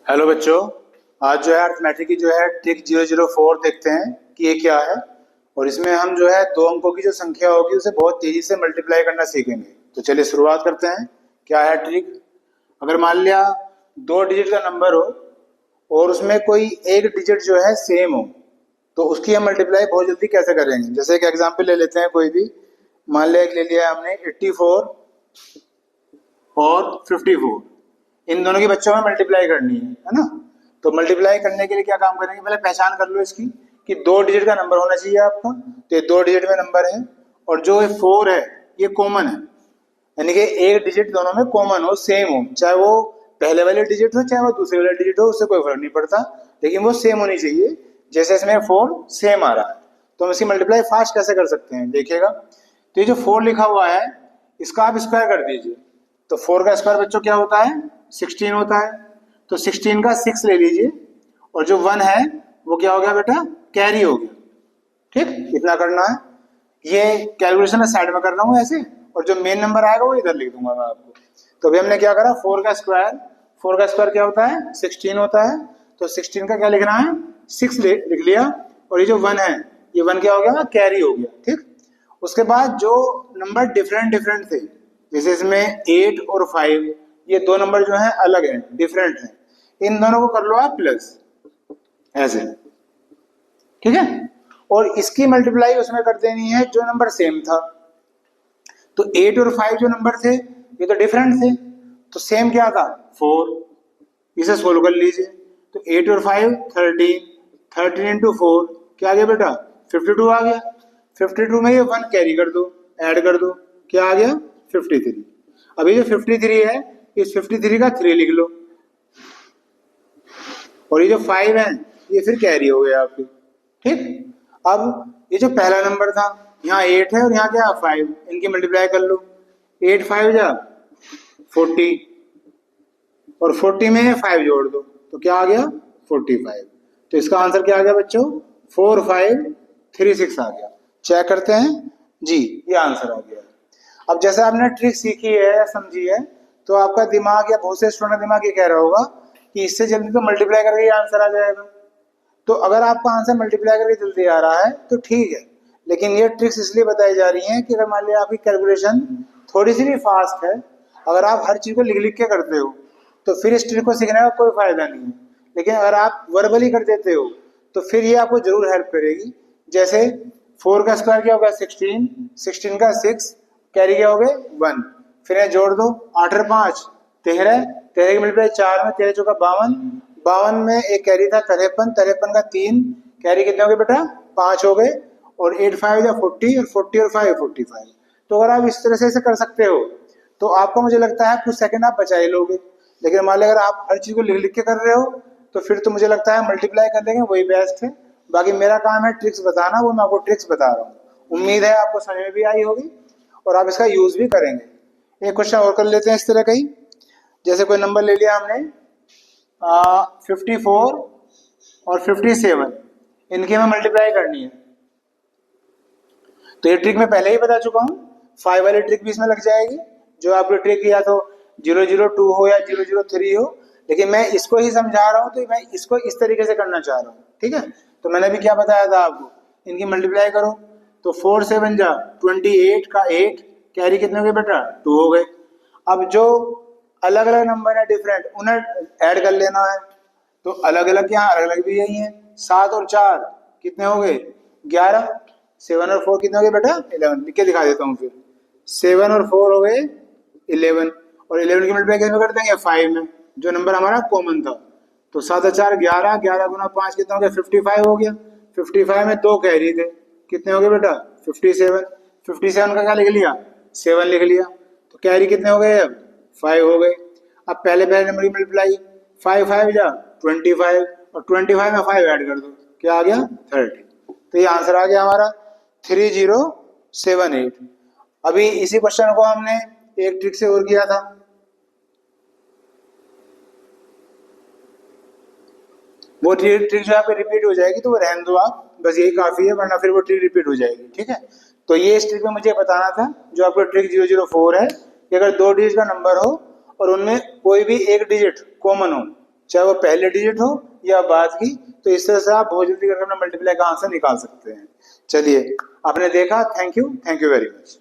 Hello बच्चों, आज जो है अर्थमेटिक की जो है ट्रिक 004 देखते हैं कि ये क्या है। और इसमें हम जो है दो अंकों की जो संख्या होगी उसे बहुत तेजी से मल्टीप्लाई करना सीखेंगे। तो चलिए शुरुआत करते हैं। क्या है ट्रिक? अगर मान लिया 2 डिजिट का नंबर हो और उसमें कोई एक डिजिट जो है सेम हो, तो उसकी हम मल्टीप्लाई बहुत जल्दी कैसे करेंगे। जैसे एक एग्जाम्पल ले लेते हैं, कोई भी मान लिया, एक ले लिया हमने 84 और 54, इन दोनों की बच्चों में मल्टीप्लाई करनी है ना। तो मल्टीप्लाई करने के लिए क्या काम करेंगे, पहले पहचान कर लो इसकी कि 2 डिजिट का नंबर होना चाहिए आपका। तो ये 2 डिजिट में नंबर है और जो 4 है ये कॉमन है, यानी कि एक डिजिट दोनों में कॉमन हो, सेम हो, चाहे वो पहले वाले डिजिट हो चाहे वो दूसरे वाले डिजिट हो, उससे कोई फर्क नहीं पड़ता, लेकिन वो सेम होनी चाहिए। जैसे इसमें 4 सेम आ रहा है, तो हम इसकी मल्टीप्लाई फास्ट कैसे कर सकते हैं देखिएगा। तो ये जो 4 लिखा हुआ है इसका आप स्क्वायर कर दीजिए। तो 4 का स्क्वायर बच्चों क्या होता है? 16 होता है। तो 16 का 6 ले लीजिए और जो 1 है वो क्या हो गया बेटा? कैरी हो गया। ठीक, इतना करना है। ये कैलकुलेशन मैं साइड में कर रहा हूँ ऐसे, और जो मेन नंबर आएगा वो इधर लिख दूंगा मैं आपको। तो अभी हमने क्या करा, 4 का स्क्वायर क्या होता है? 16 होता है। तो 16 का क्या लिखना है? 6 लिख लिया। और ये जो 1 है ये 1 क्या हो गया? कैरी हो गया। ठीक, उसके बाद जो नंबर डिफरेंट डिफरेंट थे, जैसे इसमें 8 और 5, ये दो नंबर जो हैं अलग हैं, डिफरेंट हैं, इन दोनों को कर लो आप प्लस, ऐसे। ठीक है, और इसकी मल्टीप्लाई उसमें कर देनी है जो नंबर सेम था। तो 8 और 5 जो नंबर थे ये तो डिफरेंट थे, तो सेम क्या था? 4। इसे सोल्व कर लीजिए। तो 8 और 5 13, 13 इंटू 4 क्या आ गया बेटा? 52 आ गया। 52 में ये 1 कैरी कर दो, ऐड कर दो, क्या आ गया? 53। अभी जो 53 है इस 53 का 3 लिख लो, और ये जो 5 है ये फिर कैरी हो गया आपके। ठीक, अब ये जो पहला नंबर था यहाँ 8 है और यहाँ क्या 5, इनकी मल्टीप्लाई कर लो। 8 5 जा 40, और 40 में 5 जोड़ दो तो क्या आ गया? 45। तो इसका आंसर क्या आ गया बच्चों? 4536 आ गया। चेक करते हैं जी, ये आंसर आ गया। अब जैसे आपने ट्रिक सीखी है या समझी है, तो आपका दिमाग या बहुत से स्टूडेंट का दिमाग ये कह रहा होगा कि इससे जल्दी तो मल्टीप्लाई करके ही आंसर आ जाएगा। तो अगर आपका आंसर मल्टीप्लाई करके जल्दी आ रहा है तो ठीक है, लेकिन ये ट्रिक्स इसलिए बताई जा रही हैं कि अगर मान लिया आपकी कैलकुलेशन थोड़ी सी भी फास्ट है, अगर आप हर चीज़ को लिख लिख के करते हो तो फिर इस ट्रिक को सीखने का कोई फायदा नहीं है। लेकिन अगर आप वर्बली कर देते हो तो फिर ये आपको जरूर हेल्प करेगी। जैसे 4 का स्क्वायर क्या होगा? 16, 16 का 6 कैरी क्या हो गए? 1, फिर ये जोड़ दो, 8 और 5 13, 13 की मल्टीप्लाई 4 में 13 चौका 52, 52 में एक कैरी था 53, 53 का 3 कैरी कितने हो गए बेटा? 5 हो गए। और 8 5 या 40, और 40 और 5 45। तो अगर आप इस तरह से इसे कर सकते हो तो आपको, मुझे लगता है कुछ सेकंड आप बचा ही लोगे। लेकिन मान लो अगर आप हर चीज को लिख लिख के कर रहे हो तो फिर तो मुझे लगता है मल्टीप्लाई कर देंगे वही बेस्ट है। बाकी मेरा काम है ट्रिक्स बताना, वो मैं आपको ट्रिक्स बता रहा हूँ। उम्मीद है आपको समझ में भी आई होगी और आप इसका यूज भी करेंगे। एक क्वेश्चन और कर लेते हैं इस तरह का ही। जैसे कोई नंबर ले लिया हमने 54 और 57, इनकी हमें मल्टीप्लाई करनी है। तो ये ट्रिक मैं पहले ही बता चुका हूँ, 5 वाली ट्रिक भी इसमें लग जाएगी। जो आपकी ट्रिक या तो 002 हो या 003 हो, लेकिन मैं इसको ही समझा रहा हूँ तो मैं इसको इस तरीके से करना चाह रहा हूँ। ठीक है, तो मैंने भी क्या बताया था आपको, इनकी मल्टीप्लाई करो। तो 4 7 जा 28 का 8 कैरी कितने हो गए बेटा? 2 हो गए। अब जो अलग अलग नंबर है डिफरेंट, उन्हें ऐड कर लेना है। तो अलग अलग यहाँ अलग अलग भी यही है। 7 और 4 कितने हो गए? 11। 7 और 4 कितने हो गए बेटा? 11। लिख के दिखा देता हूँ फिर। 7 और 4 हो गए 11, और 11 की मल्टीप्लाई कैसे कर देंगे? 5 में, जो नंबर हमारा कॉमन था। तो 7 और 4 11, 11 गुना 5 कितना हो गया? 55 हो गया। 55 में 2 कैरी थे, कितने हो गए बेटा? 57। 57 का क्या लिख लिया? 7 लिख लिया। तो कैरी कितने हो गए? अब 5 हो गए। अब पहले नंबर की मल्टीप्लाई, 5 5 जा 25, और 25 में 5 ऐड कर दो, क्या आ गया? 30। तो ये आंसर आ गया हमारा 3078। अभी इसी क्वेश्चन को हमने एक ट्रिक से और किया था। वो ट्रिक जो आपकी रिपीट हो जाएगी तो वो रहने दो आप, बस यही काफी है, वरना फिर वो ट्रिक रिपीट हो जाएगी। ठीक है, तो ये इस ट्रिक में मुझे बताना था, जो आपका ट्रिक 004 है कि अगर 2 डिजिट का नंबर हो और उनमें कोई भी एक डिजिट कॉमन हो, चाहे वो पहले डिजिट हो या बाद की। तो इस तरह से आप बहुत जल्दी करके अपना मल्टीप्लाई का आंसर निकाल सकते हैं। चलिए, आपने देखा। Thank you very much.